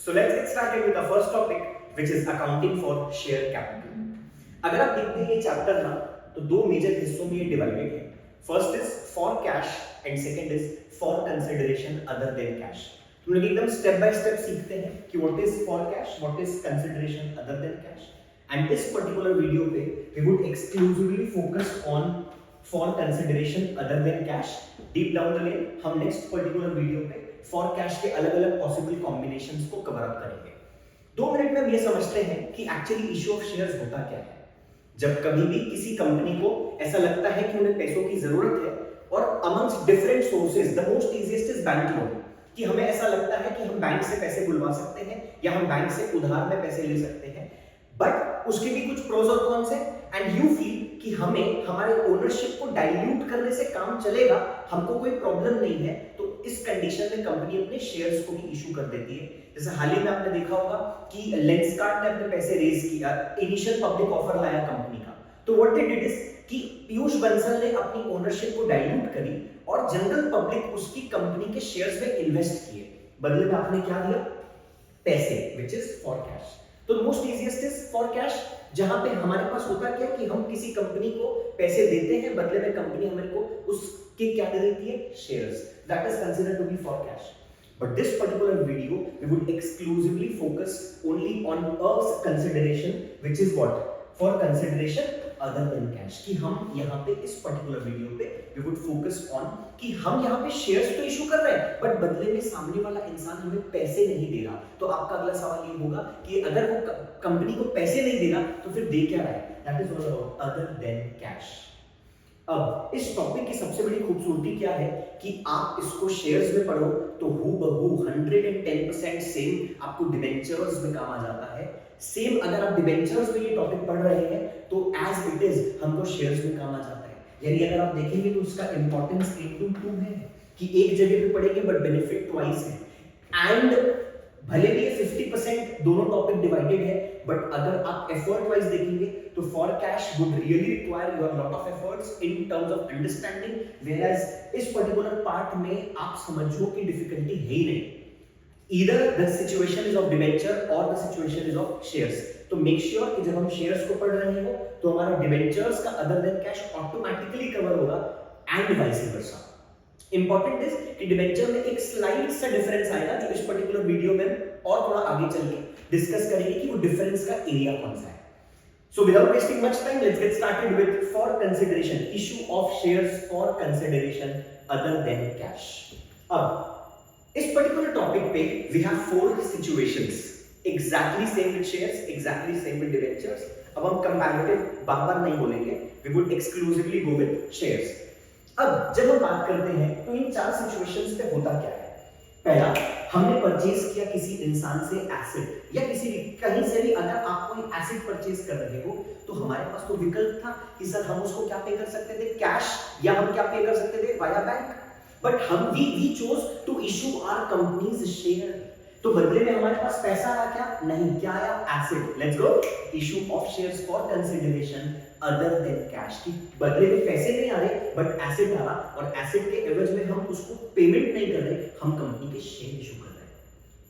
So let's get started with the first topic, which is accounting for share capital. अगर आप देखते हैं ये चैप्टर ना, तो दो मेजर हिस्सों में ये डिवाइडेड है. First is for cash and second is for consideration other than cash. हम लोग एकदम स्टेप बाय स्टेप सीखते हैं कि what is for cash, what is consideration other than cash. And इस पर्टिकुलर वीडियो पे we would exclusively focus on for consideration other than cash. Deep down the lane हम next particular video पे for cash के अलग अलग possible combinations को cover up करेंगे. 2 minute में हम ये समझते हैं कि एक्चुअली इशू ऑफ शेयर्स होता क्या है. जब कभी भी किसी कंपनी को ऐसा लगता है कि उन्हें पैसों की जरूरत है और amongst different sources the most easiest is bank loan, कि हमें ऐसा लगता है कि हम बैंक से पैसे बुलवा सकते हैं या हम बैंक से उधार में पैसे ले सकते हैं, बट उसके भी कुछ प्रोज और कॉन्स हैं. एंड यू फील कि हमें हमारे ओनरशिप को डाइल्यूट करने से काम चलेगा, हमको कोई प्रॉब्लम नहीं है, तो इस कंडीशन में कंपनी अपने शेयर्स को भी इशू कर देती है. जैसे हाल ही में आपने देखा होगा कि लेंसकार्ट ने अपने पैसे रेज किया, इनिशियल पब्लिक ऑफर लाया कंपनी का. तो व्हाट दे डिड इज कि पीयूष बंसल ने अपनी ओनरशिप को डाइल्यूट करी और जनरल पब्लिक उसकी कंपनी के शेयर्स में इन्वेस्ट किए. बदले में आपने क्या दिया? पैसे, व्हिच इज फॉर कैश. तो most easiest is for cash, जहां पे हमारे पास होता क्या कि हम किसी कंपनी को पैसे देते हैं, बदले में कंपनी हमें को उसके क्या दे देती है? Shares. That is considered to be for cash. But this particular video we would exclusively focus only on a consideration, which is what? For consideration other than cash. कि हम यहाँ पे इस particular video पे we would focus on कि हम यहाँ पे shares तो issue कर रहे हैं, but बदले में सामने वाला इंसान हमें पैसे नहीं दे रहा. तो आपका अगला सवाल ये होगा कि अगर वो कंपनी को पैसे नहीं दे रहा तो फिर दे क्या रहा है? That is all about other than cash. अब इस टॉपिक की सबसे बड़ी खूबसूरती क्या है कि आप इसको शेयर्स में पढ़ो तो हूबहू 110% सेम आपको डिबेंचर्स में काम आ जाता है. सेम अगर आप डिबेंचर्स में ये टॉपिक पढ़ रहे हैं तो एज इट इज हमको शेयर्स में काम आ जाता है. यानी अगर आप देखेंगे तो उसका इंपॉर्टेंस 8:2 है कि एक जगह पे पढ़ेंगे बट बेनिफिट ट्वाइस है. एंड भले भी ये 50% दोनों टॉपिक डिवाइडेड है, बट अगर आप एफर्ट वाइज देखेंगे तो for cash would really require your lot of efforts in terms of understanding, where as इस पर्टिकुलर पार्ट में आप समझो कि डिफिकल्टी है ही नहीं. Either the situation is of debenture और the situation is of shares. तो मेक श्योर कि जब हम शेयर्स को पढ़ रहे हो तो हमारा डिबेंचर्स का other than cash automatically cover होगा and vice versa. Important is कि डिबेंचर में एक स्लाइड सा डिफरेंस आएगा जो इस पर्टिकुलर वीडियो में और थोड़ा आगे चल के डिस्कस करेंगे कि वो डिफरेंस का एरिया कौन सा है. So without wasting much time, let's get started with for consideration, issue of shares for consideration other than cash. अब इस particular topic पे we have 4 situations, exactly same with shares, exactly same with debentures. अब हम comparative बार-बार नहीं बोलेंगे, we would exclusively go with shares. अब जब हम बात करते हैं तो इन 4 सिचुएशंस पे होता क्या है? पहला, हमने परचेज किया किसी इंसान से एसेट या किसी कहीं से भी अगर आप कोई एसेट परचेज कर रहे हो तो हमारे पास तो विकल्प था कि सर हम उसको क्या पे कर सकते थे? कैश, या हम क्या पे कर सकते थे? Via bank. बट हम we chose to issue our company's share. तो बदले में हमारे पास पैसा आया क्या? नहीं. क्या आया? Asset. Let's go. Issue of shares for consideration other than cash. की बदले में पैसे नहीं आ रहे बट एसेट आ रहा, और एसेट के एवज में हम उसको पेमेंट नहीं कर रहे, हम कंपनी के शेयर इशू कर रहे हैं.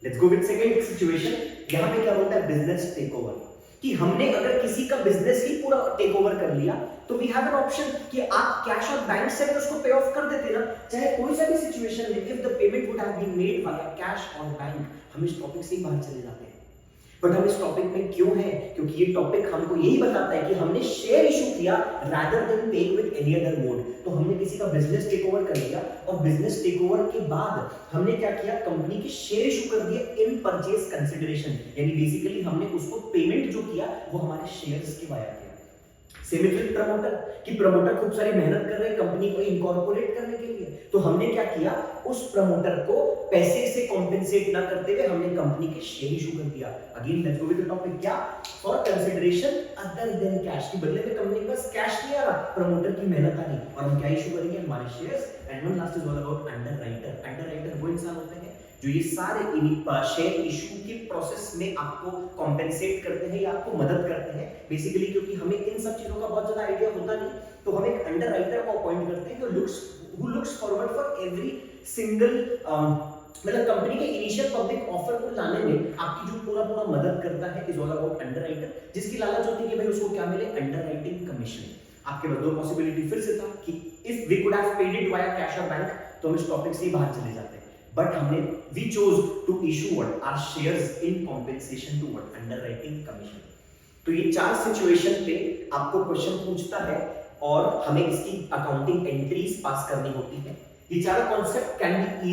Let's go with second situation. यहां पे क्या बोलता है? Business takeover. कि हमने अगर किसी का बिजनेस ही पूरा टेकओवर कर लिया तो वी हैव एन ऑप्शन कि आप कैश और बैंक से उसको पे ऑफ कर देते ना, चाहे कोई सा भी सिचुएशन में. If the payment would have been made via cash और बैंक, हम इस टॉपिक से ही बाहर चले जाते हैं. बट हम इस टॉपिक में क्यों हैं? क्योंकि ये टॉपिक हमको यही बताता है कि हमने शेयर इशू किया rather than paying with any other mode. तो हमने किसी का बिजनेस टेकओवर कर लिया और बिजनेस टेकओवर के बाद हमने क्या किया? कंपनी के शेयर इशू कर दिए इन परचेज कंसिडरेशन. यानी बेसिकली हमने उसको पेमेंट जो किया वो हमारे शेयर्स के वाया किया. सेम विद प्रमोटर, कि प्रमोटर खूब सारी मेहनत कर रहे हैं कंपनी को इनकॉर्पोरेट करने के लिए, तो हमने क्या किया? उस प्रमोटर को पैसे से कॉम्पेंसेट ना करते हुए हमने कंपनी के शेयर इशू कर दिया. Again let's go with the topic. क्या? For consideration other than cash. की बदले में कंपनी के पास कैश नहीं आ रहा, प्रमोटर की मेहनत आ रही, और हम क्या इशू करेंगे? हमारे shares. And one last is all about underwriter. Underwriter वो इंसान होते हैं जो ये सारे शेयर इशू के प्रोसेस में आपको कॉम्पेंसेट करते हैं या आपको मदद करते हैं बेसिकली, क्योंकि हमें इन सब चीजों का बहुत ज्यादा आइडिया होता नहीं, तो हम एक अंडरराइटर को अपॉइंट करते हैं जो who looks forward for every single मतलब कंपनी के इनिशियल पब्लिक ऑफर को लाने में आपकी जो पूरा पूरा मदद करता है इज ऑल अबाउट अंडरराइटर, जिसकी लालच होती है कि भाई उसको क्या मिले, अंडरराइटिंग कमीशन। आपके पास दो पॉसिबिलिटी फिर से था कि if we could have paid it via cash और बैंक तो हम इस टॉपिक से बाहर चले जाते हैं, बट हमने we chose to issue what are shares in compensation to what underwriting commission. तो ये चार सिचुएशन पे आपको क्वेश्चन पूछता है और हमें इसकी अकाउंटिंग एंट्रीज पास करनी होती है। ये चार concept can be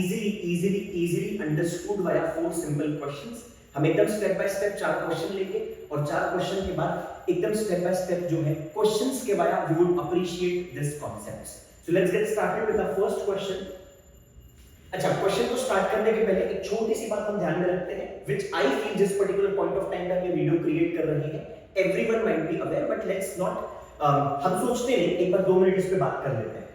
easily understood via 4 simple questions. हम एकदम स्टेप बाय स्टेप चार क्वेश्चन लेंगे और चार क्वेश्चन के बाद एकदम स्टेप बाय स्टेप जो है क्वेश्चंस के via we would appreciate this concepts. So let's get started with the first question. अच्छा, क्वेश्चन को स्टार्ट करने के पहले एक छोटी सी बात हम ध्यान में रखते हैं व्हिच आई फील जिस पर्टिकुलर पॉइंट ऑफ टाइम पे हम ये वीडियो क्रिएट कर रहे हैं everyone might be aware, but let's not हम सोचते नहीं, एक बार 2 मिनट इस पे बात कर लेते हैं।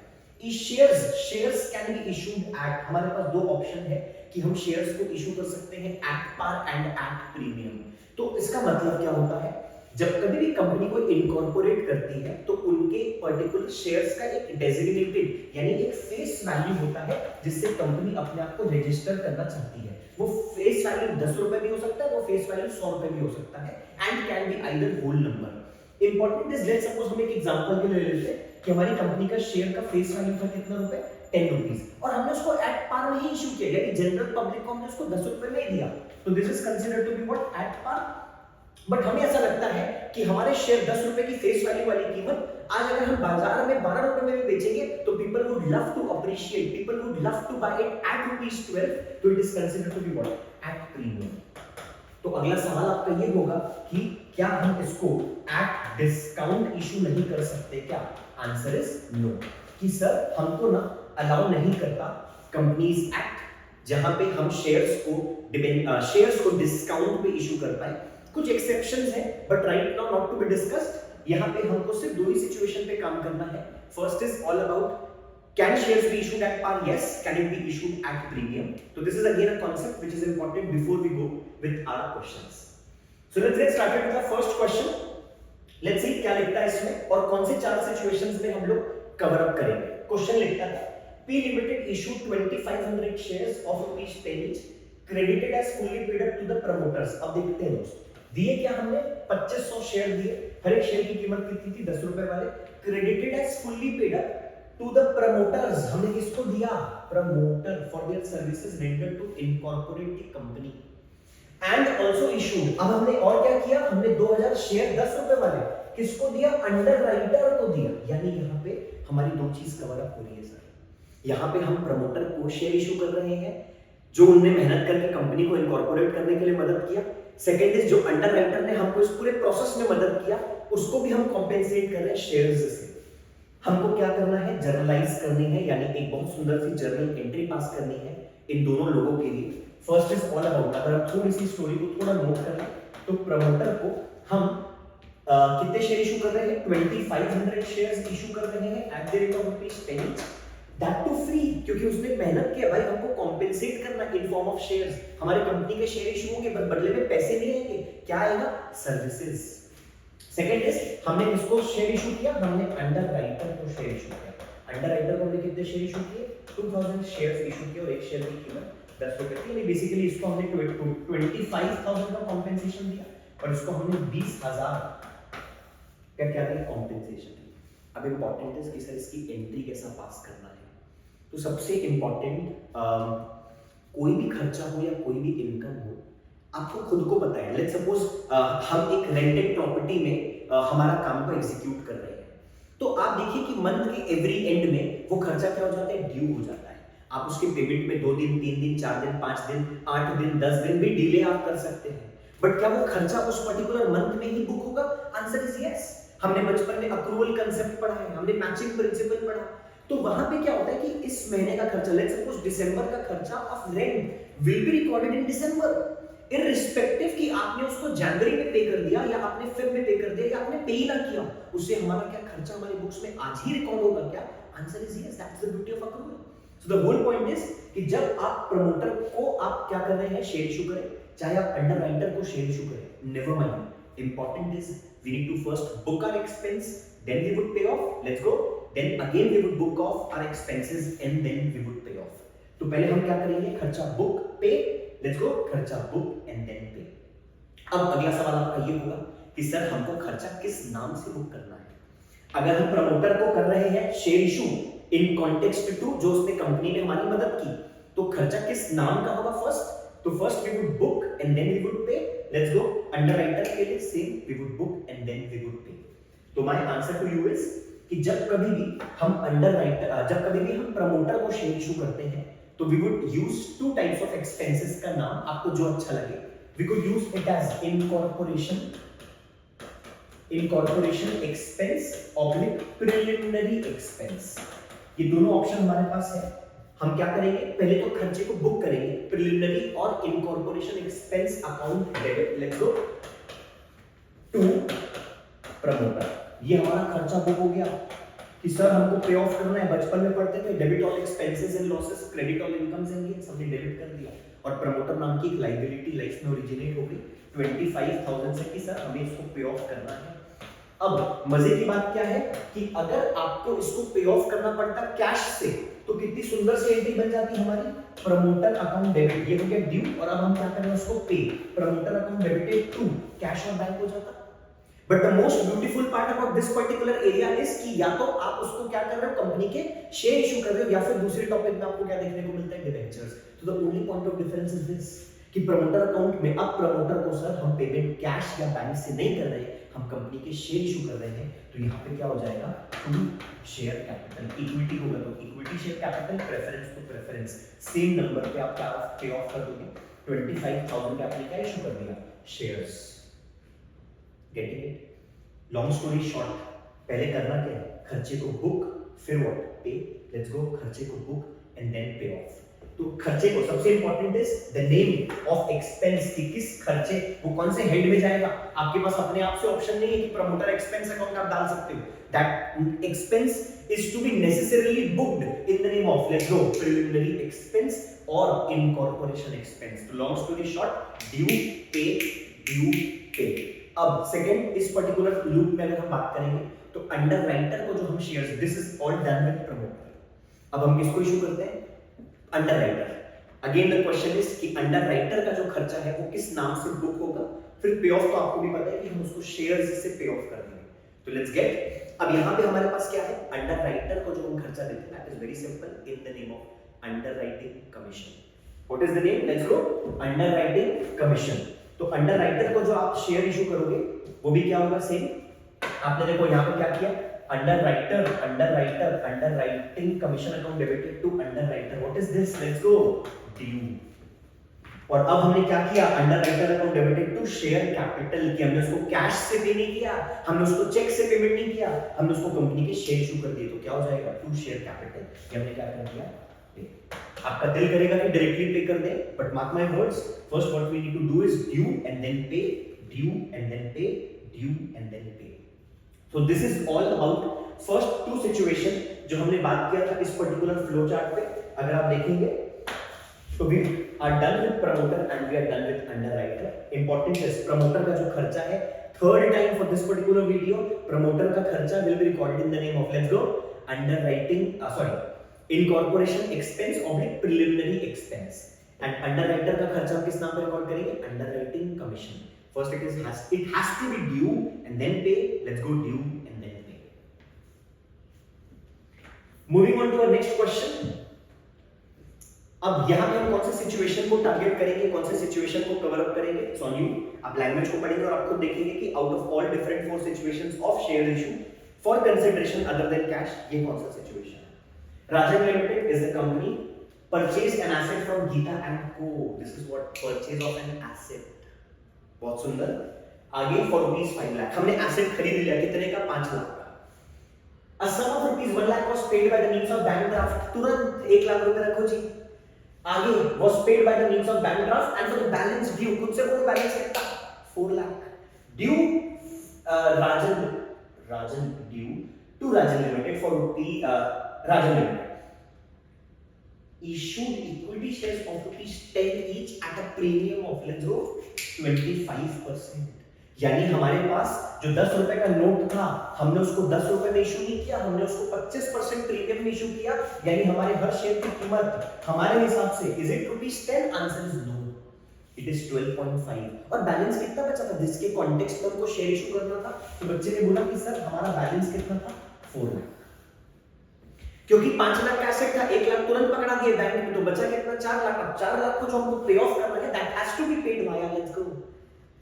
Shares can be issued eight, हमारे पास दो ऑप्शन है कि हम शेयर्स को इशू कर सकते हैं at par and at premium. तो इसका मतलब क्या होता है, जब कभी भी कंपनी को इनकॉर्पोरेट करती है तो उनके पर्टिकुलर शेयर्स का एक डेजिग्नेटेड यानी एक फेस वैल्यू होता है जिससे कंपनी अपने आप को रजिस्टर करना चाहती है। वो फेस वैल्यू 10 रुपए भी हो सकता है, वो फेस वैल्यू 100 रुपए भी हो सकता है and can be either whole number. Important is let's suppose हम एक एग्जांपल के लिए लेते हैं कि हमारी कंपनी का शेयर का फेस वैल्यू था कितना रुपए, 10 रुपीस, और हमने उसको एट पार में ही इशू किया यानी जनरल पब्लिक को हमने उसको 10 रुपए में ही दिया, तो this is considered to be what at par. But हमें ऐसा लगता है कि हमारे शेयर 10 रुपए की फेस वैल्यू वाली कीमत आज अगर हम बाजार में 12 रुपए में भी बेचेंगे तो people would love to appreciate, people would love to buy it at ₹12, तो it is considered to be what at premium. तो अगला सवाल आपका ये होगा कि क्या हम इसको एट डिस्काउंट इशू नहीं कर सकते क्या? आंसर इज नो, कि सर हमको ना अलाउ नहीं करता कंपनीज एक्ट जहां पे हम शेयर्स को डिस्काउंट पे इशू कर पाए। कुछ एक्सेप्शंस हैं but right now not to be discussed. यहां पे हमको सिर्फ दो ही सिचुएशन पे काम करना है। First is all about can shares be issued at par? Yes. Can it be issued at premium? So this is again a concept which is important before we go with our questions. So let's get started with the first question. Let's see क्या लिखता है इसमें और कौन से चार situations में हम लोग कवर अप करेंगे। क्वेश्चन लिखता है P Limited issued 2500 shares of ₹10 each credited as fully paid up to the promoters। अब देखते हैं दोस्त, दिए क्या हमने 2500 शेयर दिए, हर एक शेयर की कीमत कितनी थी 10 रुपए वाले, credited as fully paid up to the promoters, हमने किसको दिया, promoter for their services rendered to incorporate the company and also issued। अब हमने और क्या किया, हमने 2000 शेयर 10 रुपए वाले किसको दिया, अंडरराइटर को दिया। यानी यहाँ पे हमारी दो चीज कवर अप हो रही है सर। यहाँ पे हम प्रमोटर को शेयर इशू कर रहे हैं जो उनने मेहनत करके कंपनी को इनकॉर्पोरेट करने के लिए मदद किया। सेकंड इज जो अंडरराइटर ने हमको इस पूरे प्रोसेस में मदद किया उसको भी हम कॉम्पेंसेट कर रहे हैं शेयर्स से। हमको क्या करना है, जर्नलाइज करनी है, यानी एक बहुत सुंदर सी जर्नल एंट्री पास करनी है इन दोनों लोगों के लिए। फर्स्ट इज ऑल अबाउट, अगर आप थोड़ी सी स्टोरी को थोड़ा नोट कर लें तो प्रमोटर को हम कितने शेयर इशू कर रहे हैं, 2500 शेयर्स इशू कर रहे हैं at the rate of ₹10 each, that to free, क्योंकि उसने मेहनत किया भाई, हमको कॉम्पेंसेट करना इन फॉर्म ऑफ शेयर्स। हमारी कंपनी के शेयर इशू होंगे पर बदले में पैसे नहीं आएंगे, क्या आएगा, सर्विसेज। सेकंड इज हमने किसको शेयर इशू किया, हमने अंडरराइटर को शेयर इशू किया। अंडरराइटर को हमने कितने शेयर इशू किए, 2000 शेयर्स इशू किए और एक शेयर की कीमत 10 रुपए थी। यानी बेसिकली इसको हमने 25,000 का कॉम्पेंसेशन दिया और इसको हमने 20,000 क्या क्या दिया, कॉम्पेंसेशन दिया। अब इंपॉर्टेंट है कि सर इसकी एंट्री कैसा पास करना है। तो सबसे इंपॉर्टेंट कोई भी खर्चा हो या कोई भी इनकम हो आपको खुद को पता है। लेट्स सपोज हम एक रेंटेड प्रॉपर्टी में हमारा काम को एग्जीक्यूट कर रहे हैं, तो आप देखिए कि मंथ के एवरी एंड में वो खर्चा क्या हो जाता है, ड्यू हो जाता है। आप उसके पेमेंट में 2 दिन 3 दिन 4 दिन 5 दिन 8 दिन 10 दिन भी डिले आप कर सकते हैं, बट क्या वो खर्चा उस पर्टिकुलर मंथ में ही बुक होगा, आंसर इज यस। हमने बचपन में अक्रूवल कंसेप्ट पढ़ा है, हमने मैचिंग प्रिंसिपल पढ़ा, तो वहां पे क्या होता है कि इस महीने का खर्चा, लेट्स सपोज दिसंबर का खर्चा of rent will be recorded in December, irrespective कि आपने उसको जनवरी में पे कर दिया या आपने फेब में पे कर दिया या आपने पे ही ना किया, उससे हमारा क्या खर्चा हमारी बुक्स में आज ही रिकॉर्ड होगा क्या, answer is yes, that's the beauty of accrual. So the whole point is कि जब आप प्रमोटर को आप क्या कर रहे हैं, शेयर इशू करें, चाहे आप अंडरराइटर को शेयर इशू करें, never mind, important is we need to first book our expense, then we would pay off, let's go, then again we would book off our expenses and then we would pay off। तो पहले हम क्या करेंगे, खर्चा book पे, let's गो, खर्चा book and then पे। अब अगला सवाल आपका ये होगा कि सर हमको खर्चा किस नाम से बुक करना है। अगर हम प्रमोटर को कर रहे हैं share issue in context to जो उसने कंपनी ने हमारी मदद की, तो खर्चा किस नाम का होगा फर्स्ट, तो first we would book and then we would pay. Let's go, underwriter के लिए same, we would book and then we would pay. तो my answer to you is कि जब कभी भी हम अंडरराइटर, जब कभी भी हम प्रमोटर को शेयर इशू करते हैं तो we would use two types of expenses का नाम, आपको जो अच्छा लगे। We could use it as incorporation expense oblique preliminary expense. ये दोनों ऑप्शन हमारे पास है। हम क्या करेंगे, पहले तो खर्चे को बुक करेंगे, प्रिलिमिनरी और incorporation expense account debit, let's go to promoter. ये हमारा खर्चा बुक हो गया कि सर हमको पे ऑफ करना है। बचपन में पढ़ते थे debit all expenses and losses, credit all incomes and gains, हमने डेबिट कर दिया और प्रमोटर नाम की एक लायबिलिटी लाइफ में ओरिजिनेट हो गई 25,000 से कि सर हमें इसको पे ऑफ करना है। अब मजे की बात क्या है कि अगर आपको इसको पे ऑफ करना पड़ता कैश से तो कितनी सुंदर सी एंट्री बन जाती हमारी, प्रमोटर अकाउंट डेबिट, ये हो गया ड्यू, और अब हम क्या कर रहे हैं उसको pay, promoter account debited to cash और बैंक हो जाता। But the most beautiful part about this particular area is कि या तो आप उसको क्या कर रहे हो, कंपनी के शेयर इशू कर रहे हो, या फिर दूसरे टॉपिक में आपको क्या देखने को मिलता है, डिबेंचर्स। तो the only point of difference is this कि प्रमोटर अकाउंट में अब प्रमोटर को सर हम पेमेंट कैश या बैंक से नहीं कर रहे, हम कंपनी के शेयर इशू कर रहे हैं। तो यहाँ पे क्या हो जाएगा, टू शेयर कैपिटल, इक्विटी होगा तो equity share capital, preference to preference, same number पे आप क्या पे ऑफ कर दोगे, 25,000 का आपने क्या इशू कर दिया, shares. Getting it? Long story short, पहले करना क्या है, खर्चे को बुक, फिर व्हाट, पे। लेट्स गो, खर्चे को बुक एंड देन पे ऑफ। तो खर्चे को सबसे important is the name of expense, कि किस खर्चे वो कौन से हेड में जाएगा। आपके पास अपने आप से ऑप्शन नहीं है कि प्रमोटर एक्सपेंस अकाउंट आप डाल सकते हो। That expense is to be necessarily booked in the name of, let's go, preliminary expense और इनकॉर्पोरेशन एक्सपेंस। तो long story short, due pay, due pay. अब सेकंड, इस पर्टिकुलर लूप में अगर हम बात करेंगे तो अंडरराइटर को जो हम shares, this is all done with promoter. अब हम किसको इशू करते हैं, underwriter. Again the question is कि अंडरराइटर का जो खर्चा है वो किस नाम से बुक होगा, फिर पे ऑफ तो आपको भी पता है कि हम उसको शेयर्स से पे ऑफ कर देंगे। तो लेट्स गेट, अब यहाँ पे हमारे पास क्या है, अंडरराइटर को जो हम खर्चा देते हैं that is very simple, in the name of underwriting commission. What is the name, let's go, underwriting commission. तो अंडरराइटर को जो आप शेयर इशू करोगे वो भी क्या होगा, सेम। आपने देखो यहाँ पे क्या किया, underwriting commission account debited to underwriter. What is this, let's go, due. और अब हमने क्या किया, underwriter account debited to share capital, कि हमने उसको कैश से पे नहीं किया, हमने उसको चेक से पेमेंट नहीं किया, हमने उसको कंपनी के शेयर इशू कर दिए। तो क्या हो जाएगा, टू शेयर कैपिटल, ये हमने क्या कर दिया, पे। आपका दिल करेगा कि डायरेक्टली पे कर दें, but mark my words, first what we need to do is due and then pay, due and then pay, due and then pay. So this is all about first two situation जो हमने बात किया था इस particular flow chart पे। अगर आप देखेंगे तो we are done with promoter and we are done with underwriter. Important is promoter का जो खर्चा है, third time for this particular video, promoter का खर्चा will be recorded in the name of, let's go, underwriting, incorporation expense oblique preliminary expense, and underwriter का खर्चा हम किस नाम पे रिकॉर्ड करेंगे, underwriting commission. First it has to be due and then pay. Let's go, due and then pay. Moving on to our next question. अब यहाँ पे हम कौन से सिचुएशन को टारगेट करेंगे, कौन से सिचुएशन को कवर अप करेंगे, सो यू आप लैंग्वेज को पढ़ेंगे और आप खुद देखेंगे कि out of all different four situations of share issue for consideration other than cash, ये कौन सा सिचुएशन है। Rajan limited is a company purchase an asset from Geeta and co. This is what, purchase of an asset. बहुत सुंदर। आगे for ₹5 lakh हमने asset खरीद लिया, कितने का, 5 लाख का। A sum of ₹1 lakh was paid by the means of bank draft, तुरंत 1 लाख रुपए रखो जी। आगे was paid by the means of bank draft and for the balance due, खुद से बोलो बैलेंस कितना, 4 lakh due Rajan due to Rajan Limited for Rajan Limited issued equity shares of ₹10 each at a premium of, let's go, 25%. यानी हमारे पास जो 10 रुपए का note था, हमने उसको 10 रुपए में इशू नहीं किया, हमने उसको 25% प्रीमियम में इशू किया, यानी हमारे हर शेयर की कीमत हमारे हिसाब से is it ₹10? Answer is no, it is 12.5। और बैलेंस कितना बचा था जिसके कॉन्टेक्स्ट में हमको शेयर इशू करना था? तो बच्चे ने बोला कि सर हमारा बैलेंस कितना था? 4 लाख। क्योंकि 5 लाख का एसेट था, 1 लाख तुरंत पकड़ा दिया बैंक में, तो बचा कितना? 4 लाख। अब 4 लाख को जो हमको पे ऑफ करना है, that has to be paid via let's go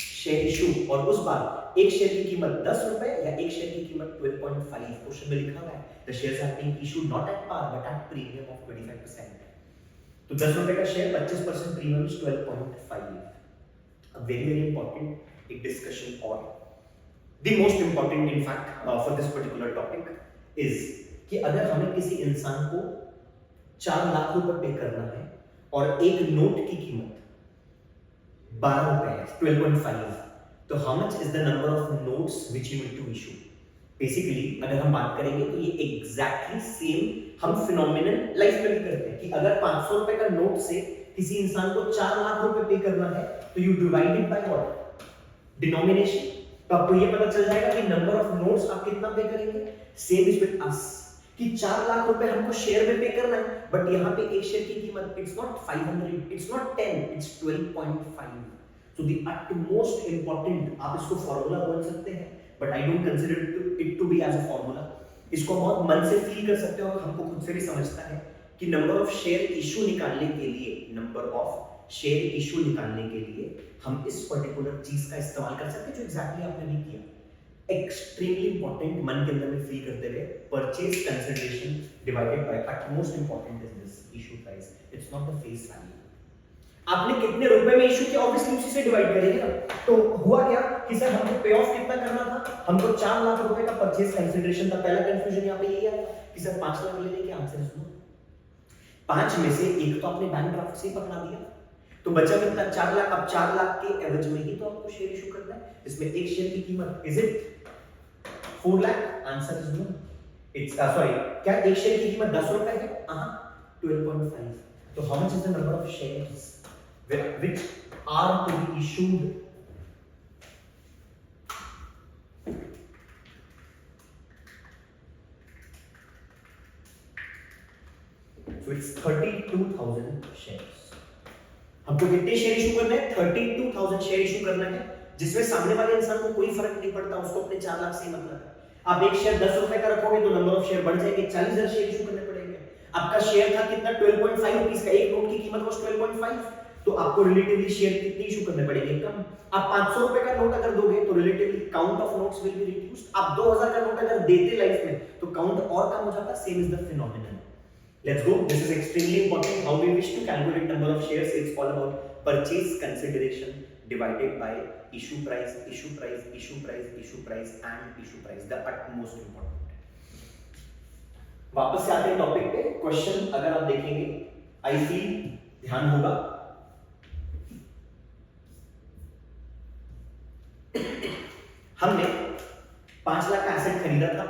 share issue. और उस बार एक शेयर की कीमत 10 रुपए या एक शेयर की कीमत 12.5। क्वेश्चन में लिखा हुआ है the shares are being issued not at par but at premium of 25%। तो 10 रुपए का share 25% premium is 12.5। A very very important एक discussion और the most important in fact for this particular topic is कि अगर हमें किसी इंसान को 4 लाख रुपए पे करना है और एक नोट की कीमत 12 रुपए है 12.5, तो how much is the number of notes which you need to issue? Basically अगर हम बात करेंगे तो ये एग्जैक्टली सेम हम फिनोमिनल लाइफ में भी करते हैं कि अगर 500 रुपए का नोट से किसी इंसान को 4 लाख रुपए पे करना है तो you divide it by what? Denomination. तो आपको ये पता चल जाएगा कि नंबर ऑफ नोट्स आप कितना पे करेंगे। सेम इज विद अस कि 4 लाख रुपए हमको शेयर में पे करना है, बट यहाँ पे एक शेयर की कीमत it's not 500, it's not 10, it's 12.5। So the utmost important, आप इसको फॉर्मूला बोल सकते हैं but I don't consider it to be as a formula. इसको बहुत मन से फील कर सकते हो और हमको खुद से भी समझता है कि नंबर ऑफ शेयर इशू निकालने के लिए, नंबर ऑफ शेयर इशू निकालने के लिए हम इस पर्टिकुलर चीज का इस्तेमाल कर सकते हैं जो एग्जैक्टली आपने भी किया। एक्सट्रीमली इंपॉर्टेंट, मन के अंदर में फील करते हुए, purchase consideration divided by utmost important is this issue price, it's not the face value। आपने कितने रुपए में इशू किया ऑब्वियसली उसी से डिवाइड करेंगे ना। तो हुआ क्या कि सर हमको पे ऑफ कितना करना था? हमको 4 लाख रुपए का परचेज कंसिडरेशन था। पहला कंफ्यूजन यहाँ पे यही है कि सर 5 लाख लेने के आंसर सुनो, 5 में से एक तो आपने बैंक ड्राफ्ट से ही पकड़ा दिया, तो बचा कितना? 4 लाख। अब 4 लाख के एवरेज में ही तो आपको शेयर इशू करना है, इसमें एक शेयर की कीमत is it 4 lakh? Answer is no, it's sorry क्या एक शेयर की कीमत 10 रुपए है? हां 12.5। तो how much is the number of shares which are to be issued? So it's 32,000 shares। हमको कितने शेयर इशू करना है? 32,000 शेयर इशू करना है, जिसमें सामने वाले इंसान को कोई फर्क नहीं पड़ता, उसको अपने 4 लाख से ही मतलब है। आप एक शेयर 10 रुपए का रखोगे तो नंबर ऑफ शेयर बढ़ जाएंगे, 40,000 शेयर इशू करने पड़ेंगे। आपका शेयर था कितना? 12.5 रुपीस का, एक नोट की कीमत was 12.5, तो आपको रिलेटिवली शेयर कितने इशू करने पड़ेंगे? कम। आप 500 रुपए का नोट अगर दोगे तो relatively count of notes will be reduced. आप 2000 का नोट अगर देते लाइफ में तो काउंट और कम हो जाता। Same is the phenomenon. Let's go. This is extremely important. How we wish to calculate number of shares. It's all about purchase consideration divided by issue price, issue price, issue price, issue price, and issue price. The utmost important. वापस से आते हैं topic पे। Question अगर आप देखेंगे, I feel ध्यान होगा। हमने 5 लाख का एसेट खरीदा था।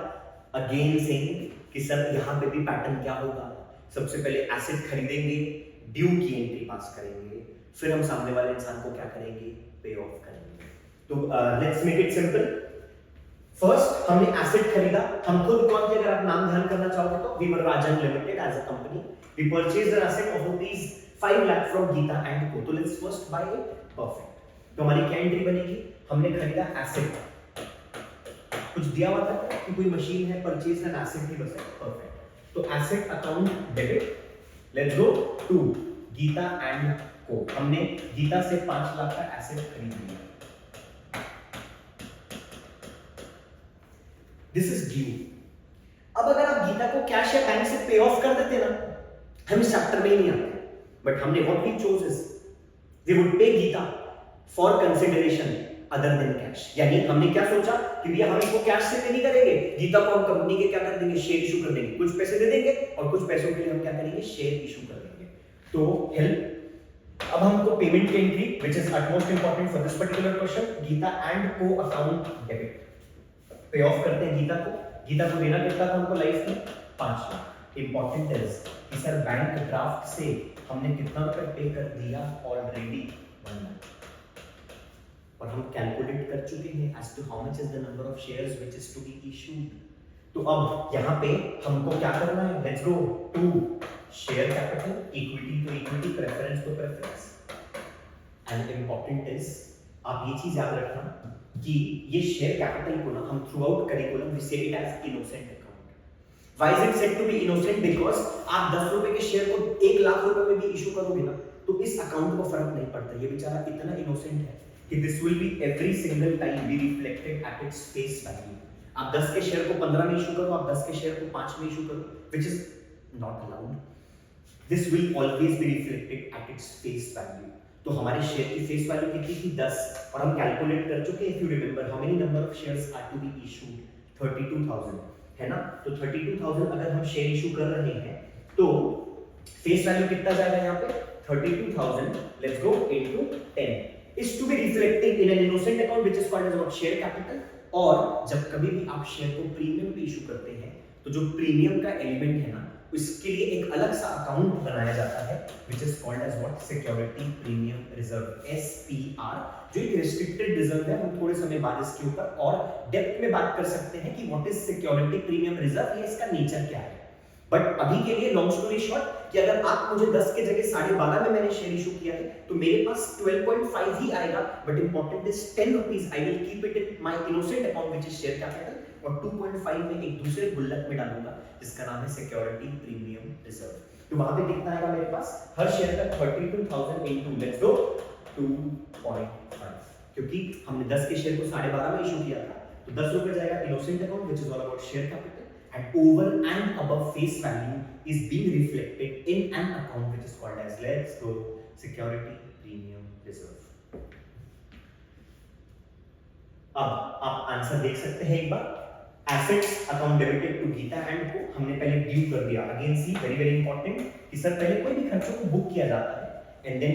अगेन सेइंग कि सर यहाँ पे भी पैटर्न क्या होगा? सबसे पहले एसेट खरीदेंगे, ड्यू की एंट्री पास करेंगे, फिर हम सामने वाले इंसान को क्या करेंगे? पे ऑफ करेंगे। तो let's make it simple. First हमने एसेट खरीदा, हम खुद कौन थे अगर आप नाम ध्यान करना चाहोगे तो we were Rajan limited as a company. We purchased an asset of ₹5 lakh from Geeta and co. तो let's first buy it. Perfect. तो हमारी क्या एंट्री बनेगी? हमने खरीदा एसेट, कुछ दिया हुआ था कि कोई मशीन है, परचेज एन एसेट ही बस है। परफेक्ट। तो asset account debit, let's go to Geeta and co. हमने गीता से 5 लाख का एसेट खरीद लिया। This is due. अब अगर आप गीता को कैश या बैंक से पे ऑफ कर देते ना, हम इस चैप्टर में ही नहीं आते, बट हमने what we chose is we would pay Geeta for consideration other than cash. यानी हमने क्या सोचा कि भैया हम इसको कैश से पे नहीं करेंगे, गीता को हम कंपनी के क्या कर देंगे? शेयर इशू कर देंगे। कुछ पैसे दे देंगे और कुछ पैसों के लिए हम क्या करेंगे? शेयर इशू कर देंगे। तो हेल्प। अब हमको पेमेंट की entry which is utmost important for this particular question, Geeta and co account debit. Pay off करते हैं गीता को। गीता को देना कितना था हमको लाइफ में? 5 लाख। इंपॉर्टेंट इज कि सर बैंक ड्राफ्ट से हमने कितना रुपए पे कर दिया? ऑलरेडी 1 लाख। और हम कैलकुलेट कर चुके हैं as to how much is the number of shares which is to be issued. तो अब यहाँ पे हमको क्या करना है? Let's go to share capital, equity to equity, preference to preference. And important is आप ये चीज याद रखना कि ये शेयर कैपिटल को ना हम throughout curriculum we say it as innocent account. Why is it said to be innocent? Because आप 10 रुपए के शेयर को 1 लाख रुपए में भी इशू करोगे ना तो इस अकाउंट को फर्क नहीं पड़ता. ये बेचारा इतना इनोसेंट है कि this will be every single time be reflected at its face value. आप 10 के शेयर को 15 में इशू करो, आप 10 के शेयर को 5 में इशू करो, which is not allowed. This will always be reflected at its face value. तो हमारे शेयर की फेस वैल्यू कितनी थी? 10. और हम कैलकुलेट कर चुके हैं. If you remember how many number of shares are to be issued? 32,000 है ना. तो 32,000 अगर हम शेयर इशू कर रहे हैं तो फेस वैल्यू कितना जाएगा यहाँ पे? 32,000 let's go into 10 is to be reflected in an innocent account which is called as what? Share capital. और जब कभी भी आप शेयर को प्रीमियम पे इशू करते हैं तो जो प्रीमियम का एलिमेंट है ना उसके लिए एक अलग सा अकाउंट बनाया जाता है which is called as what? Security Premium Reserve, SPR, जो एक restricted reserve है. हम थोड़े समय बाद इसके ऊपर और डेप्थ में बात कर सकते हैं कि what is Security Premium Reserve, ये इसका नेचर क्या है. बट अभी के लिए लॉन्ग स्टोरी शॉर्ट कि अगर आप मुझे 10 के जगह 12.5 में मैंने शेयर इशू किया है तो मेरे पास 12.5 ही आएगा. But important is 10 rupees I will keep it in my innocent account which is share capital और 2.5 में एक दूसरे गुल्लक में डालूंगा जिसका नाम है सिक्योरिटी प्रीमियम रिजर्व. तो वहां पे कितना आएगा मेरे पास? हर शेयर का 32,000 इनटू लेट्स गो 2.5, क्योंकि हमने 10 के शेयर को 12.5 में इशू किया था तो 10 रुपए जाएगा innocent account which is all about share capital. And over and above face value is being reflected in an account which is called as, let's go, security premium reserve. अब आप answer देख सकते हैं एक बार. Assets account debited to Geeta and Co. हमने पहले due कर दिया. Again see very very important कि सर पहले कोई भी खर्चों को बुक किया जाता है and then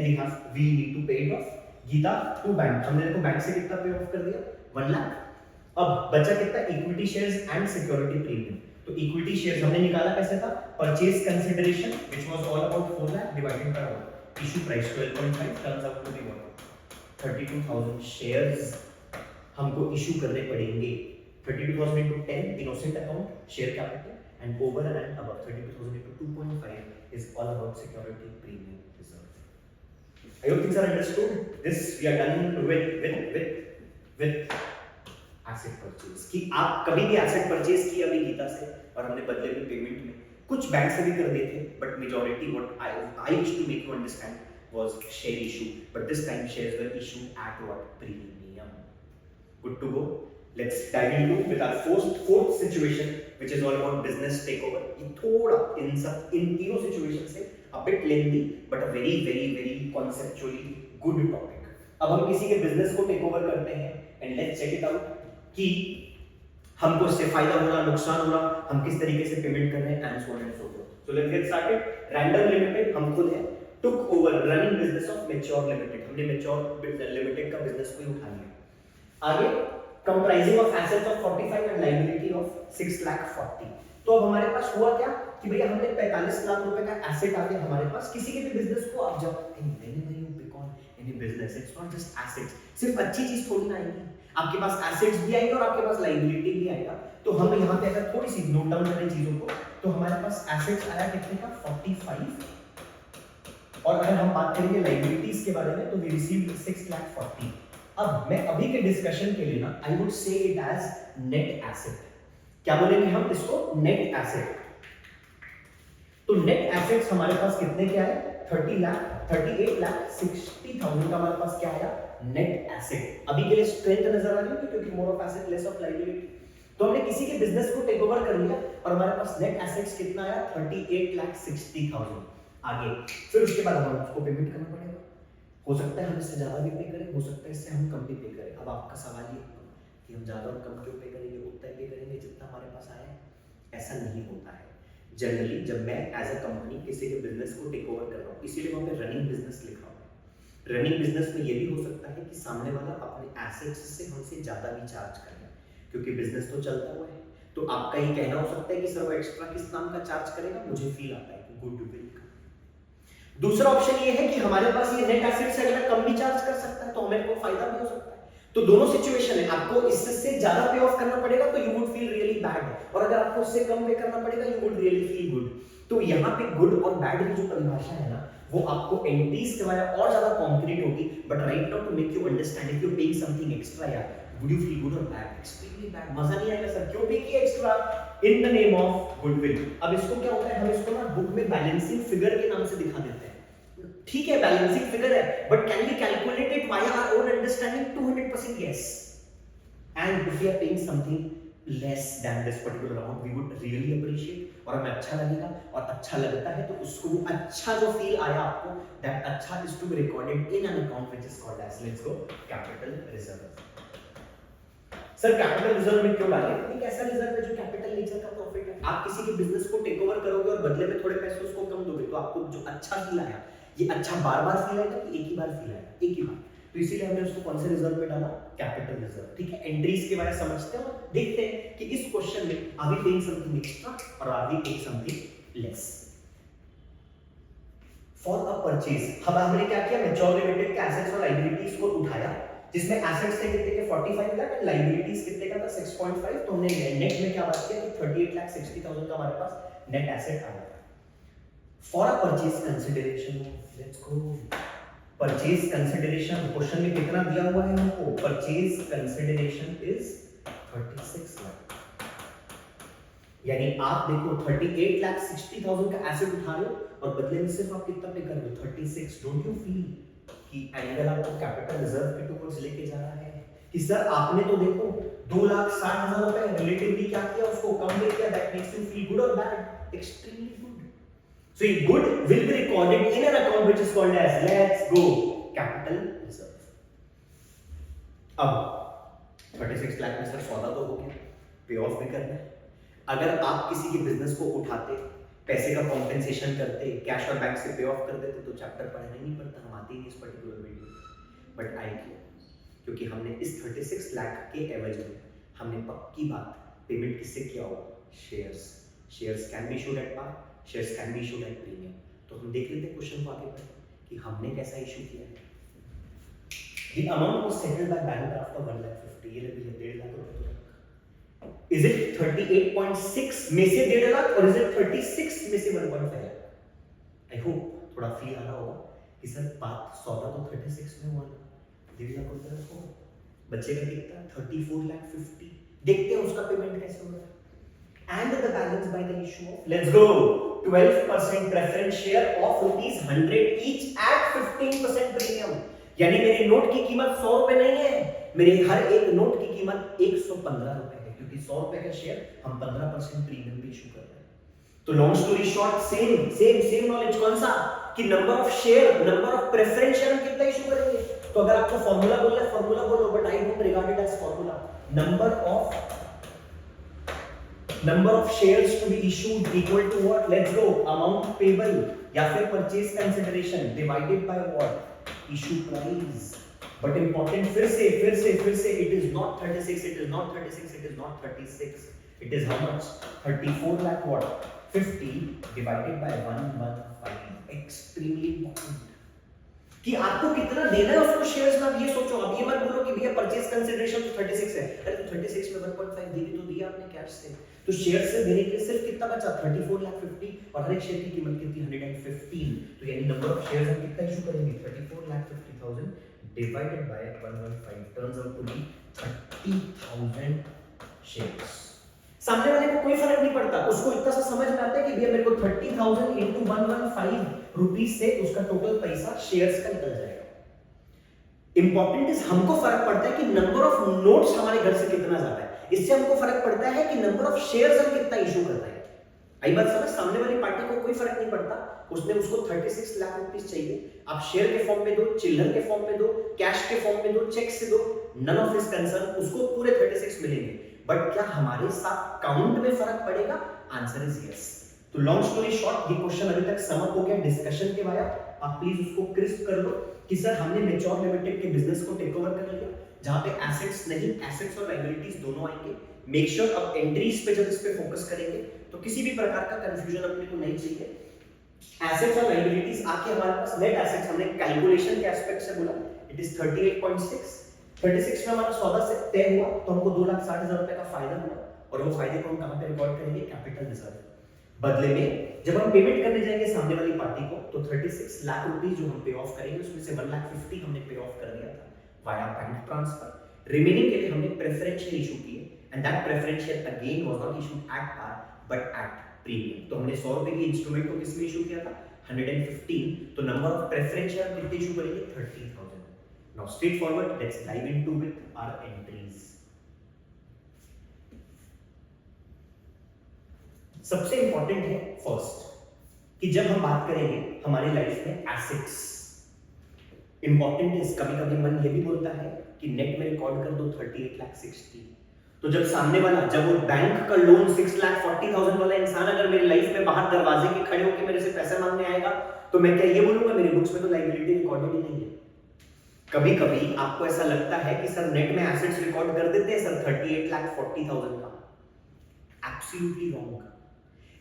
we need to pay it off. Geeta to bank, हमने देखो बैंक से कितना पे ऑफ कर दिया? 1 लाख. अब बचा कितना? Equity shares and security premium. तो इक्विटी शेयर्स हमने निकाला कैसे था? Purchase consideration which was all about 4 lakh divided by what? Issue price 12.5 turns out to be what? 32,000 shares हमको इशू करने पड़ेंगे. 32,000 into 10 innocent account share capital and over and above 32,000 into 2.5 is all about security premium reserve. I hope things are understood. This we are done with asset purchase. कि आप कभी भी asset purchase किया अभी गीता से और हमने बदले में पेमेंट में कुछ बैंक से भी कर दिए थे but majority what I wish to make you understand was share issue. But this time shares were issue at what? Premium. Good to go. Let's dive into with our fourth situation which is all about business takeover. ये थोड़ा इन तीनों situation से a bit lengthy but a very very very conceptually good topic. अब हम किसी के business को टेक ओवर करते हैं and let's check it out कि हमको इससे फायदा हो रहा, नुकसान हो रहा, हम किस तरीके से पेमेंट कर रहे हैं and so on and so fourth. So let's get started. Random limited हम खुद है took over running business of mature limited. हमने मैच्योर लिमिटेड का बिजनेस को ही उठा लिया. आगे comprising of assets of 45 and liability of 6,40,000. तो अब हमारे पास हुआ क्या कि भैया हमने 45 लाख रुपए का एसेट आ गया हमारे पास. किसी के भी बिजनेस को आप जब any business it's not just assets. सिर्फ अच्छी चीज थोड़ी ना आएगी, आपके पास एसेट्स भी आएंगे और आपके पास लायबिलिटी भी आएगा. तो हम यहाँ पे अगर थोड़ी सी नोट डाउन करें चीजों को तो हमारे पास एसेट्स आया कितने का? 45. और अगर हम बात करेंगे लायबिलिटीज के बारे में तो वी रिसीव्ड 6,40,000. अब मैं अभी के डिस्कशन के लिए ना I would say it as net asset. क्या बोलेंगे हम इसको? Net asset. तो नेट एसेट्स हमारे पास कितने क्या है? 38,60,000 का हमारे पास क्या आया? Net asset. अभी के लिए स्ट्रेंथ नजर आ रही है क्योंकि more of asset less of liability. तो हमने किसी के बिजनेस को टेक ओवर कर लिया और हमारे पास नेट एसेट्स कितना आया? 38,60,000. आगे फिर उसके बाद हमें उसको पेमेंट करना पड़ेगा. हो सकता है हम इससे ज्यादा भी पे करें, हो सकता है इससे हम कम भी पे करें. अब आपका सवाल ये कि हम ज्यादा और कम क्यों पे करेंगे? उतना ही पे करेंगे जितना हमारे पास आया है. ऐसा नहीं होता है. जनरली जब मैं एज अ कंपनी किसी के बिजनेस को टेक ओवर कर रहा हूँ इसीलिए वहाँ पे रनिंग बिजनेस लिखा हुआ है. रनिंग बिजनेस में ये भी हो सकता है कि सामने वाला अपने एसेट्स से हमसे ज्यादा भी चार्ज करे क्योंकि बिजनेस तो चलता हुआ है. तो आपका ये कहना हो सकता है कि सर वो एक्स्ट्रा किस नाम का चार्ज करेगा? मुझे फील आता है कि गुडविल का. दूसरा ऑप्शन ये है कि हमारे पास ये नेट एसेट से अगर कम भी चार्ज कर सकता है तो हमें को फायदा भी हो सकता है. तो दोनों सिचुएशन है, आपको इससे ज्यादा पे ऑफ करना पड़ेगा तो you would feel really bad, और अगर आपको उससे कम पे करना पड़ेगा you would really feel good. तो यहाँ पे गुड और बैड की जो परिभाषा है ना, वो आपको एंट्रीज के बारे में और ज्यादा कॉन्क्रीट होगी। But right now to make you understand, if you paying something extra यार, वुड यू फील गुड और बैड? एक्सट्रीमली बैड, मजा नहीं आएगा सर, क्यों पे किया extra? In the name of goodwill. अब इसको क्या होता है, हम इसको ना बुक में बैलेंसिंग फिगर के नाम से दिखा देते हैं। ठीक है, बैलेंसिंग फिगर है, but can we calculate it via our own understanding? 200% yes. And if we are paying something less than this particular amount, we would really appreciate, और हमें अच्छा लगेगा, और अच्छा लगता है तो उसको वो अच्छा जो फील आया आपको, that अच्छा is to be recorded in an account which is called as, let's go, capital reserve. Sir capital reserve में क्यों डालें? एक ऐसा रिजर्व है जो कैपिटल नेचर का प्रॉफिट है। आप किसी के बिजनेस को टेक ओवर करोगे और बदले में थोड़े पैसे उसको कम दोगे, तो आपको जो अच्छा फील आया, ये अच्छा बार-बार फील आएगा कि एक ही बार फील आएगा? एक ही बार। तो इसीलिए हमने उसको कौन से रिजर्व में डाला? Capital reserve. ठीक है, एंट्रीज के बारे में समझते हैं, देखते हैं कि इस क्वेश्चन में are we paying something extra और are we paying something less. For a purchase, अब हमने क्या किया, मैच्योर लिमिटेड के एसेट्स और लायबिलिटीज को उठाया, जिसमें एसेट्स थे कितने के 45 लाख एंड लायबिलिटीज कितने का था 6.5। तो हमने नेट में क्या बात किया कि 38,60,000 का हमारे पास नेट एसेट आया। For a purchase consideration, let's go, purchase consideration question में कितना दिया हुआ है हमको? Purchase consideration is 36 lakh. यानी आप देखो 38,60,000 का एसेट उठा रहे हो और बदले में सिर्फ आप कितना पे कर रहे हो? 36। डोंट यू फील कि एंगल आपको कैपिटल रिजर्व के टुवर्ड्स लेके जा रहा है कि सर आपने तो देखो 2,60,000 रुपए रिलेटिवली क्या किया, उसको कम ले किया, that makes you feel good और bad? Extremely good. So good will be recorded in an account which is called as, let's go, capital reserve. अब 36 लाख में सर सौदा तो हो गया, पे ऑफ भी करना है। अगर आप किसी के बिजनेस को उठाते, पैसे का कॉम्पेंसेशन करते, कैश और बैंक से पे ऑफ कर देते, तो चैप्टर पढ़ना ही नहीं पड़ता, हम आते ही नहीं इस पर्टिकुलर वीडियो। बट आई क्यों? क्योंकि हमने इस 36 लाख के एवज में हमने पक्की बात, पेमेंट किससे किया होगा? Shares. Shares can be issued at par, shares can be issued at premium. तो हम देख लेते हैं क्वेश्चन को आगे बढ़ कि हमने कैसा इशू किया है। The amount was settled by bank draft of 1,50,000, ये भी 1.5 लाख रुपए तो रखा। Is it 38.6 में से 1.5 लाख और is it 36 में से 1.5 लाख? I hope थोड़ा फील आ रहा होगा कि सर बात सौदा तो 36 में हुआ ना, 1.5 लाख रुपए रखो, बचेगा कितना? 34,50,000। देखते हैं उसका पेमेंट कैसे हो रहा है। And the balance by the issue of, let's go, 12% preference share of ₹100 each at 15% premium। यानी मेरे नोट की कीमत 100 रुपए नहीं है, मेरे हर एक नोट की कीमत 115 रुपए है, क्योंकि 100 रुपए का शेयर हम 15% प्रीमियम पे इशू कर रहे हैं। तो long story short, same knowledge कौन सा कि number of share, number of preference share हम कितना इशू करेंगे। तो अगर आपको फार्मूला बोलना है फार्मूला बोलो, but I don't regard it as formula. number of shares to be issued equal to what? Let's go, amount payable या फिर purchase consideration divided by what? Issue price। but important, फिर से it is not 36, it is not 36, it is not 36, it is how much? 34 lakh what? 50 divided by 115। extremely important कि आपको कितना देना है उसको शेयर्स में। आप ये सोचो, आप ये मत बोलो कि भैया परचेज कंसीडरेशन तो 36 है, अरे तो 36 में 1.5 दे भी तो दिया आपने कैश से, तो शेयर से देने के लिए सिर्फ कितना बचा? 34,50,000 और हर एक शेयर की कीमत कितनी? 115। तो यानी नंबर ऑफ शेयर्स हम कितना इशू करेंगे? 34,50,000 divided by 115 turns out to be 30,000 shares. सामने वाले को कोई फर्क नहीं पड़ता, उसको इतना सा समझ में आता है कि भैया मेरे को 30,000 into 115 रुपीस से उसका टोटल पैसा शेयर्स का निकल जाएगा। इंपॉर्टेंट इज हमको फर्क पड़ता है कि नंबर ऑफ नोट्स हमारे घर से कितना ज्यादा है, इससे हमको फर्क पड़ता है कि नंबर ऑफ शेयर्स हम कितना इशू कर रहे हैं। आई बात समझ? सामने वाली पार्टी को कोई फर्क नहीं पड़ता, उसने उसको 36 लाख रुपीस चाहिए, आप शेयर के फॉर्म में दो, चिल्लर के फॉर्म में दो, कैश के फॉर्म में दो, चेक से दो, नन ऑफ हिज कंसर्न, उसको पूरे 36 मिलेंगे। बट क्या हमारे साथ काउंट में फर्क पड़ेगा? Answer is yes. तो लॉन्ग स्टोरी शॉर्ट, ये क्वेश्चन अभी तक सम अप हो गया डिस्कशन के बाद। आप प्लीज उसको क्रिस्प कर लो कि सर हमने मैच्योर लिमिटेड के बिजनेस को टेक ओवर कर लिया, जहां पे एसेट्स नहीं, एसेट्स और लायबिलिटीज दोनों आएंगे। मेक श्योर अब एंट्रीज पे जब इस पे फोकस करेंगे तो किसी भी प्रकार का कंफ्यूजन अपने को नहीं चाहिए। एसेट्स और लायबिलिटीज आके हमारे पास नेट एसेट्स हमने कैलकुलेशन के एस्पेक्ट से बोला, इट इज 38.6, 36 में हमारा सौदा से तय हुआ तो हमको 2,60,000 रुपए का फायदा हुआ और वो फायदे को हम कहां पे रिकॉर्ड करेंगे? Capital reserve. बदले में जब हम पेमेंट करने जाएंगे सामने वाली पार्टी को तो 36 लाख रुपए जो हम पे ऑफ करेंगे उसमें से 1,50,000 हमने पे ऑफ कर दिया था वाया बैंक ट्रांसफर। रिमेनिंग के लिए हमने प्रेफरेंशियल इशू किए and that preferential again was not issued at par but at premium. तो हमने 100 रुपए की इंस्ट्रूमेंट को किसमें इशू किया था? 115। तो नंबर ऑफ प्रेफरेंशियल कितने इशू करेंगे? 30,000। Now straight forward let's dive into with our entries. सबसे इंपॉर्टेंट है फर्स्ट कि जब हम बात करेंगे हमारी लाइफ में एसेट्स इंपॉर्टेंट है। कभी कभी मन ये भी बोलता है कि नेट में रिकॉर्ड कर दो 38,60,000। तो जब सामने वाला जब वो बैंक का लोन 6,40,000 वाला इंसान अगर मेरी लाइफ में बाहर दरवाजे के खड़े होकर मेरे से पैसे मांगने आएगा तो मैं क्या ये बोलूंगा मेरी बुक्स में तो लायबिलिटी रिकॉर्डेड ही नहीं है? कभी कभी आपको ऐसा लगता है कि सर नेट में एसेट्स रिकॉर्ड कर देते हैं सर 38,40,000 का। Absolutely wrong.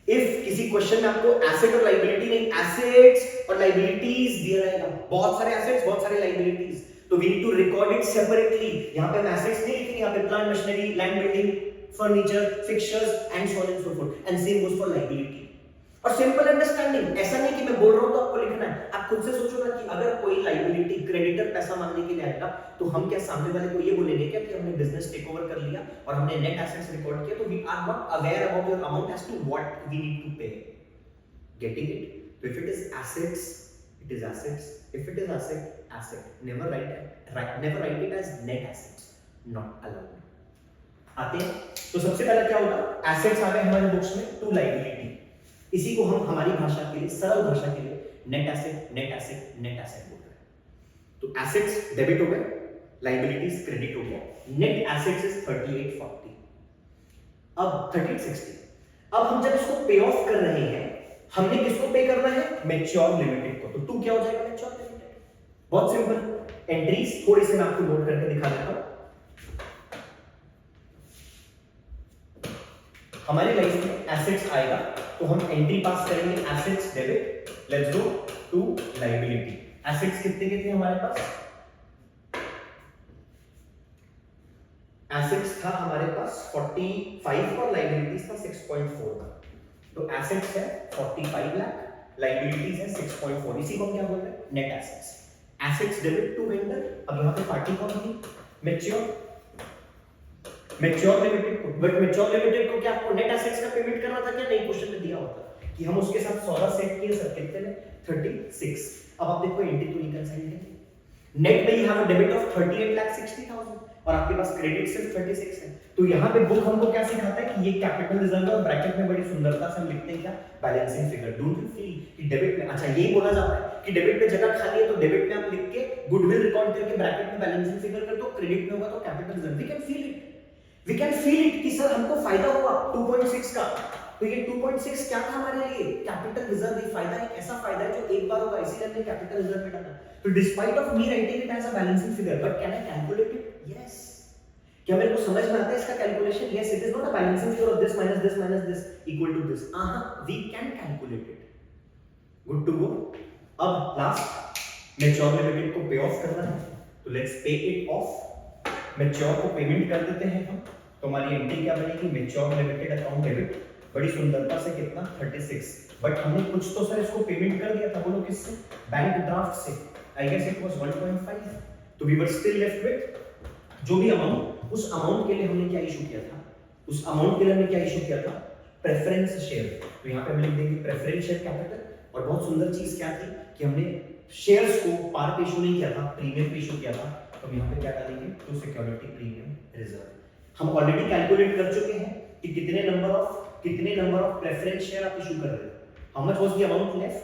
इफ किसी क्वेश्चन में आपको एसेट और लायबिलिटी नहीं, एसेट्स और लायबिलिटीज दिया रहेगा, बहुत सारे एसेट्स बहुत सारे लायबिलिटीज, तो we need to record it separately. यहां पे एसेट्स नहीं लिखेंगे, यहां पे plant machinery, land building, furniture, fixtures and so on and so forth and same goes for liability. और सिंपल अंडरस्टैंडिंग, ऐसा नहीं कि मैं बोल रहा हूं तो आपको लिखना है। आप खुद से सोचो ना कि अगर कोई लायबिलिटी क्रेडिटर पैसा मांगने के लिए आएगा तो हम क्या सामने वाले को ये बोलेंगे क्या कि हमने बिजनेस टेक ओवर कर लिया और हमने नेट एसेट्स रिकॉर्ड किया तो we are not aware about your amount as to what we need to pay. Getting it? तो if it is assets it is assets, if it is asset never write it as net assets, not allowed। आते हैं तो सबसे पहले क्या होगा? Assets आ गए हमारे बुक्स में टू लायबिलिटी। इसी को हम हमारी भाषा के लिए सरल भाषा के लिए नेट एसेट बोल रहे हैं। तो एसेट्स डेबिट हो गए, लायबिलिटीज क्रेडिट हो गया, नेट एसेट्स इज 3840। अब 3860। अब हम जब इसको पे ऑफ कर रहे हैं हमने किसको पे करना है? मैच्योर लिमिटेड को। तो टू क्या हो जाएगा? Mature limited. बहुत सिंपल। एंट्रीज थोड़ी सी मैं आपको नोट करके दिखा देता हूं। हमारी लाइफ में एसेट्स आएगा तो हम एंट्री पास करेंगे assets debit, let's go to liability. Assets कितने के थे हमारे पास? एसेट्स था हमारे पास 45 और लायबिलिटीज था 6.4 का। तो एसेट्स है 45 लाख, लायबिलिटीज है 6.4। इसी को हम क्या बोल रहे हैं? Net assets. Assets debit to vendor. अब यहां पे पार्टी कौन थी? Mature limited co. बट मैच्योर लिमिटेड को क्या आपको नेट एसेट्स का पेमेंट करना था क्या? नहीं, क्वेश्चन में दिया होता कि हम उसके साथ सौदा सेट किए सर कितने में? 36। अब आप देखो एंट्री तो रिकंसाइल है। नेट में you have a debit of 38,60,000 और आपके पास क्रेडिट सिर्फ 36 है। तो यहां पे बुक हमको क्या सिखाता है कि ये कैपिटल रिजर्व है और ब्रैकेट में बड़ी सुंदरता से हम लिखते हैं क्या? Balancing figure. Don't you feel कि डेबिट में, अच्छा यही बोला जाता है कि डेबिट पे जगह खाली है तो डेबिट में आप लिख के गुडविल रिकॉर्ड करके ब्रैकेट में बैलेंसिंग फिगर कर दो, क्रेडिट में होगा तो capital reserve. We can feel it कि सर हमको फायदा हुआ 2.6 का। तो ये 2.6 क्या था हमारे लिए? Capital reserve. ये फायदा एक ऐसा फायदा है जो एक बार होगा, इसीलिए हमने कैपिटल रिजर्व में डाला। तो despite of me writing it as a balancing figure but can I calculate it? Yes. क्या मेरे को समझ में आता है इसका calculation? Yes, it is not a balancing figure of this minus this equal to this. We can calculate it. Good to go. अब last mature limited को पे ऑफ करना है तो लेट्स पे इट ऑफ। मैच्योर को पेमेंट कर देते हैं हम। तो हमारी एंट्री क्या बनेगी? मैच्योर लिमिटेड अकाउंट डेबिट, बड़ी सुंदरता से कितना? 36। बट हमने कुछ तो सर इसको पेमेंट कर दिया था, बोलो किससे? बैंक ड्राफ्ट से। I guess it was 1.5। तो we were still left with जो भी अमाउंट, उस अमाउंट के लिए हमने क्या इशू किया था? उस अमाउंट के लिए हमने क्या इशू किया था? Preference share. तो यहाँ पे हम लिख देंगे प्रेफरेंस शेयर कैपिटल। और बहुत सुंदर चीज क्या थी कि हमने शेयर्स को पार पे इशू नहीं किया था, प्रीमियम पे इशू किया था। तो यहाँ पे क्या डालेंगे? To security premium reserve. हम ऑलरेडी कैलकुलेट कर चुके हैं कि कितने नंबर ऑफ प्रेफरेंस शेयर आप इशू कर रहे हो। How much was the amount left?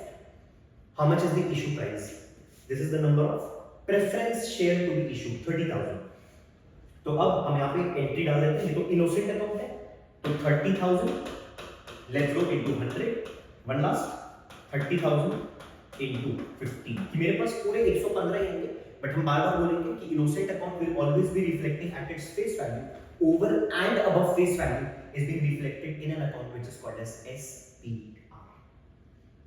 How much is the issue price? This is the number of preference share to be issued 30,000। तो अब हम यहाँ पे एंट्री डाल देते हैं। ये तो इनोसेंट अकाउंट है तो 30,000 let's go into 100। One last 30,000 into 50 कि मेरे पास पूरे 115 ही होंगे। बट हम बार-बार बोलेंगे कि innocent account will always be reflecting at its face value. Over and above face value is being reflected in an account which is called as SPR.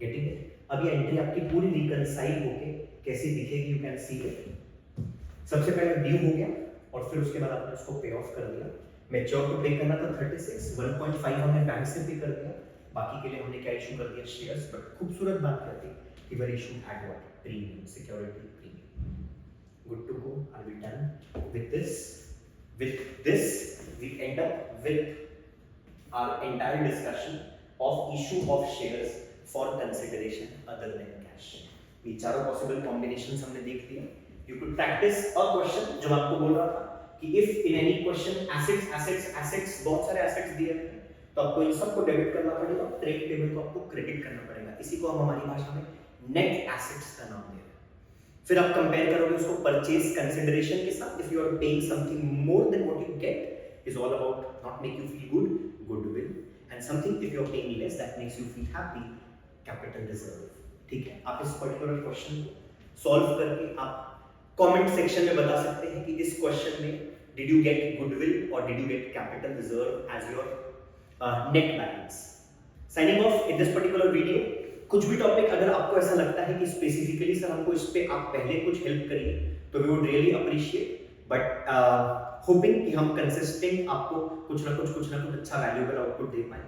Getting it? अब ये एंट्री आपकी पूरी रिकंसाइल होके कैसी दिखेगी? You can see it. सबसे पहले due हो गया और फिर उसके बाद आपने उसको पे ऑफ कर दिया। मैच्योर को पे करना था 36, 1.5 हमने बैंक से पे कर दिया, बाकी के लिए हमने क्या इशू कर दिया, शेयर्स। बट खूबसूरत बात क्या थी कि were issue at what, premium, security premium. Good to go, are we done with this? With this, we end up with our entire discussion of issue of shares for consideration other than cash. ये चारों possible combinations हमने देख लिया. You could practice a question जो मैं आपको बोल रहा था कि if in any question assets बहुत सारे assets दिए हैं तो आपको इन सबको डेबिट करना पड़ेगा, ट्रेड टेबल को आपको क्रेडिट करना पड़ेगा. इसी को हम हमारी भाषा में नेट एसेट्स का नाम दे रहे हैं. फिर आप कंपेयर करोगे उसको परचेज कंसिडरेशन के साथ. If you are paying something more than what you get is all about not make you feel good, goodwill, and something if you are paying less that makes you feel happy, capital reserve. ठीक है, आप इस particular question को solve करके आप comment section में बता सकते हैं कि इस क्वेश्चन में डिड यू गेट गुडविल और did you get capital reserve as your net balance. Signing off in this particular video. कुछ भी टॉपिक अगर आपको ऐसा लगता है कि स्पेसिफिकली सर हमको इस पे आप पहले कुछ हेल्प करिए तो we would really appreciate. But hoping कि हम कंसिस्टेंट आपको कुछ ना कुछ अच्छा वैल्यूएबल आउटपुट दे पाए.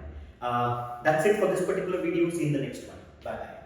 That's it for this particular video. See in the next one. Bye bye.